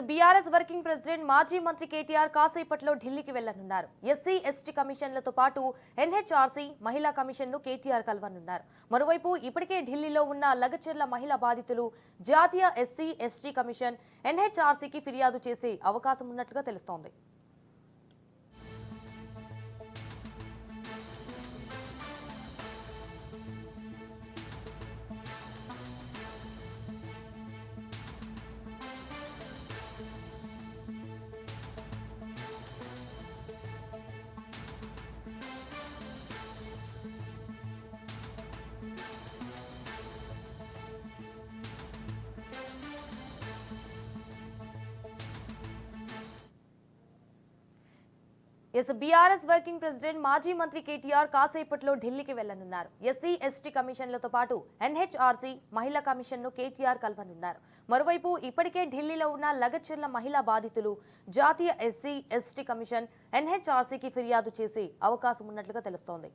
BRS working president మాజీ మంత్రి కేటీఆర్ కాసేపట్లో ఢిల్లీకి వెళ్లనున్నారు. ఎస్సీ ఎస్టీ కమిషన్లతో పాటు ఎన్హెచ్ఆర్సీ మహిళా కమిషన్ను కేటీఆర్ కలవనున్నారు. మరోవైపు ఇప్పటికే ఢిల్లీలో ఉన్న లగచెర్ల మహిళా బాధితులు జాతీయ ఎస్సీ ఎస్టీ కమిషన్ ఎన్హెచ్ఆర్సీకి ఫిర్యాదు చేసే అవకాశం ఉన్నట్లుగా తెలుస్తోంది. బీఆర్ఎస్ వర్కింగ్ ప్రెసిడెంట్ మాజీ మంత్రి కేటీఆర్ కాసేపట్లో ఢిల్లీకి వెళ్లనున్నారు. ఎస్సీ ఎస్టీ కమిషన్లతో పాటు ఎన్హెచ్ఆర్సీ మహిళా కమిషన్ను కేటీఆర్ కలవనున్నారు. మరోవైపు ఇప్పటికే ఢిల్లీలో ఉన్న లగచెర్ల మహిళా బాధితులు జాతీయ ఎస్సీ ఎస్టీ కమిషన్ ఎన్హెచ్ఆర్సీకి ఫిర్యాదు చేసే అవకాశం ఉన్నట్లుగా తెలుస్తోంది.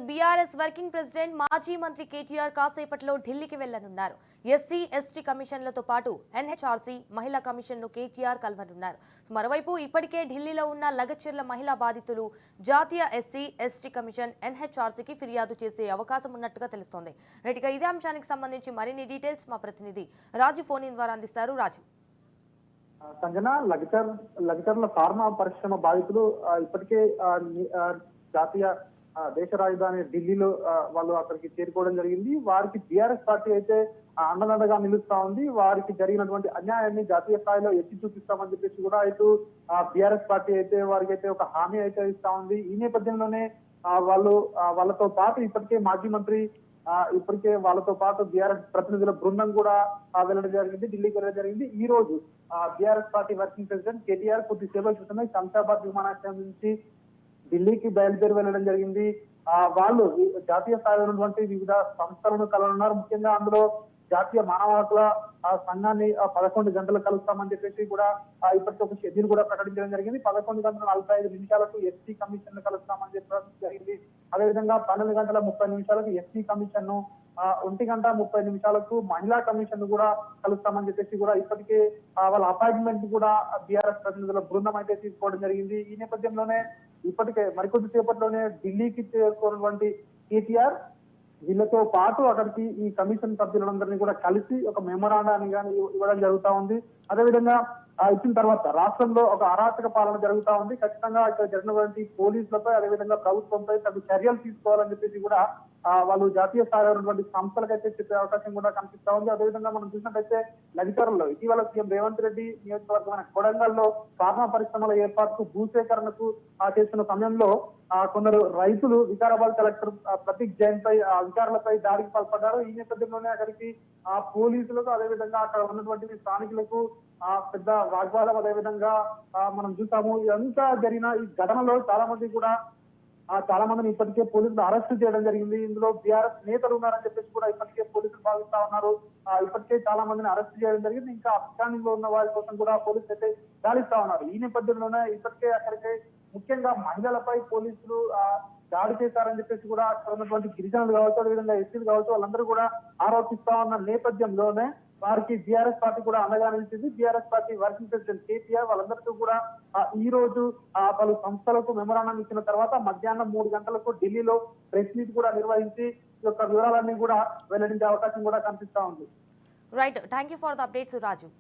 బీఆర్ఎస్ వర్కింగ్ ప్రెసిడెంట్ మాజీ మంత్రి కేటీఆర్ కాసేపట్లో ఢిల్లీకి వెళ్లనున్నారు. ఎస్సీ ఎస్టీ కమిషన్లతో పాటు ఎన్హెచ్ఆర్సీ మహిళా కమిషన్ను కేటీఆర్ కలవనున్నారు. మరోవైపు ఇప్పటికే ఢిల్లీలో ఉన్న లగచెర్ల మహిళా బాధితులు జాతీయ ఎస్సీ ఎస్టీ కమిషన్ ఎన్హెచ్ఆర్సీకి ఫిర్యాదు చేసే అవకాశం ఉన్నట్టుగా తెలుస్తోంది. రైట్గా ఇదే అంశానికి సంబంధించి మరిన్ని డీటెయిల్స్ మా ప్రతినిధి రాజు ఫోన్ ఇన్ ద్వారా అందిస్తారు. రాజు. సంజన, లగచర్ల ఫార్మా పరిశ్రమ బాధితులు ఇప్పటికే జాతీయ దేశ రాజధాని ఢిల్లీలో వాళ్ళు అక్కడికి చేరుకోవడం జరిగింది. వారికి బీఆర్ఎస్ పార్టీ అయితే అండదండగా నిలుస్తా ఉంది. వారికి జరిగినటువంటి అన్యాయాన్ని జాతీయ స్థాయిలో ఎత్తి చూపిస్తామని చెప్పేసి కూడా ఇటు బీఆర్ఎస్ పార్టీ అయితే వారికి అయితే ఒక హామీ అయితే ఇస్తా ఉంది. ఈ నేపథ్యంలోనే వాళ్ళతో పాటు ఇప్పటికే మాజీ మంత్రి ఇప్పటికే వాళ్ళతో పాటు బీఆర్ఎస్ ప్రతినిధుల బృందం కూడా వెళ్ళడం జరిగింది, ఢిల్లీకి వెళ్ళడం జరిగింది. ఈ రోజు BRS party working president KTR కొద్దిసేపటి క్రితమే శంషాబాద్ విమానాశ్రయం నుంచి ఢిల్లీకి బయలుదేరి వెళ్ళడం జరిగింది. వాళ్ళు జాతీయ స్థాయిలో ఉన్నటువంటి వివిధ సంస్థలను కలవనున్నారు. ముఖ్యంగా అందులో జాతీయ మానవ హక్కుల సంఘాన్ని 11 గంటలకు కలుస్తామని చెప్పేసి కూడా ఇప్పటికీ ఒక షెడ్యూల్ కూడా ప్రకటించడం జరిగింది. 11:45 ఎస్టీ కమిషన్ కలుస్తామని చెప్పడం జరిగింది. అదేవిధంగా 12:30 ఎస్టీ కమిషన్ ను 1:30 మహిళా కమిషన్ కూడా కలుస్తామని చెప్పేసి కూడా ఇప్పటికే వాళ్ళ అపాయింట్మెంట్ కూడా బీఆర్ఎస్ ప్రతినిధుల బృందం అయితే తీసుకోవడం జరిగింది. ఈ నేపథ్యంలోనే ఇప్పటికే మరికొద్ది సేపట్లోనే ఢిల్లీకి చేరుకున్నటువంటి కేటీఆర్ వీళ్ళతో పాటు అక్కడికి ఈ కమిషన్ సభ్యులందరినీ కూడా కలిసి ఒక మెమోరాండాన్ని కానీ ఇవ్వడం జరుగుతా ఉంది. అదేవిధంగా ఇచ్చిన తర్వాత రాష్ట్రంలో ఒక అరాచక పాలన జరుగుతా ఉంది. ఖచ్చితంగా ఇక్కడ జరిగినటువంటి పోలీసులపై అదేవిధంగా ప్రభుత్వంపై తగు చర్యలు తీసుకోవాలని చెప్పేసి కూడా వాళ్ళు జాతీయ స్థాయిలో ఉన్నటువంటి సంస్థలకైతే చెప్పే అవకాశం కూడా కనిపిస్తా ఉంది. అదేవిధంగా మనం చూసినట్టయితే లగచర్లలో ఇటీవల సీఎం రేవంత్ రెడ్డి నియోజకవర్గమైన కొడంగల్లో ఫార్మా పరిశ్రమల ఏర్పాటుకు భూసేకరణకు చేస్తున్న సమయంలో కొందరు రైతులు వికారాబాద్ కలెక్టర్ ప్రతీక్ జైన్ పై అధికారులపై దాడికి పాల్పడ్డారు. ఈ నేపథ్యంలోనే అక్కడికి పోలీసులకు అదేవిధంగా అక్కడ ఉన్నటువంటి స్థానికులకు పెద్ద వాగ్వాదం అదేవిధంగా మనం చూసాము. ఇదంతా జరిగిన ఈ ఘటనలో చాలా మందిని ఇప్పటికే పోలీసులు అరెస్ట్ చేయడం జరిగింది. ఇందులో బీఆర్ఎస్ నేతలు ఉన్నారని చెప్పేసి కూడా ఇప్పటికే పోలీసులు భావిస్తా ఉన్నారు. ఇప్పటికే చాలా మందిని అరెస్ట్ చేయడం జరిగింది. ఇంకా అఫ్ఘానిలో ఉన్న వారి కోసం కూడా పోలీసులు అయితే గాలిస్తా ఉన్నారు. ఈ నేపథ్యంలోనే ఇప్పటికే అక్కడికి ముఖ్యంగా మహిళలపై పోలీసులు దాడి చేశారని చెప్పేసి కూడా అక్కడ ఉన్నటువంటి గిరిజనులు కావచ్చు అదేవిధంగా ఎస్సీలు కావచ్చు వాళ్ళందరూ కూడా ఆరోపిస్తా ఉన్న నేపథ్యంలోనే వారికి బీఆర్ఎస్ పార్టీ కూడా అండగా నిలిచింది. BRS party working president KTR వాళ్ళందరికీ కూడా ఈ రోజు పలు సంస్థలకు మెమోరాండం ఇచ్చిన తర్వాత మధ్యాహ్నం 3 గంటలకు ఢిల్లీలో ప్రెస్ మీట్ కూడా నిర్వహించి ఈ యొక్క వివరాలన్నీ కూడా వెల్లడించే అవకాశం కూడా కనిపిస్తా ఉంది. Right, thank you for the updates Raju.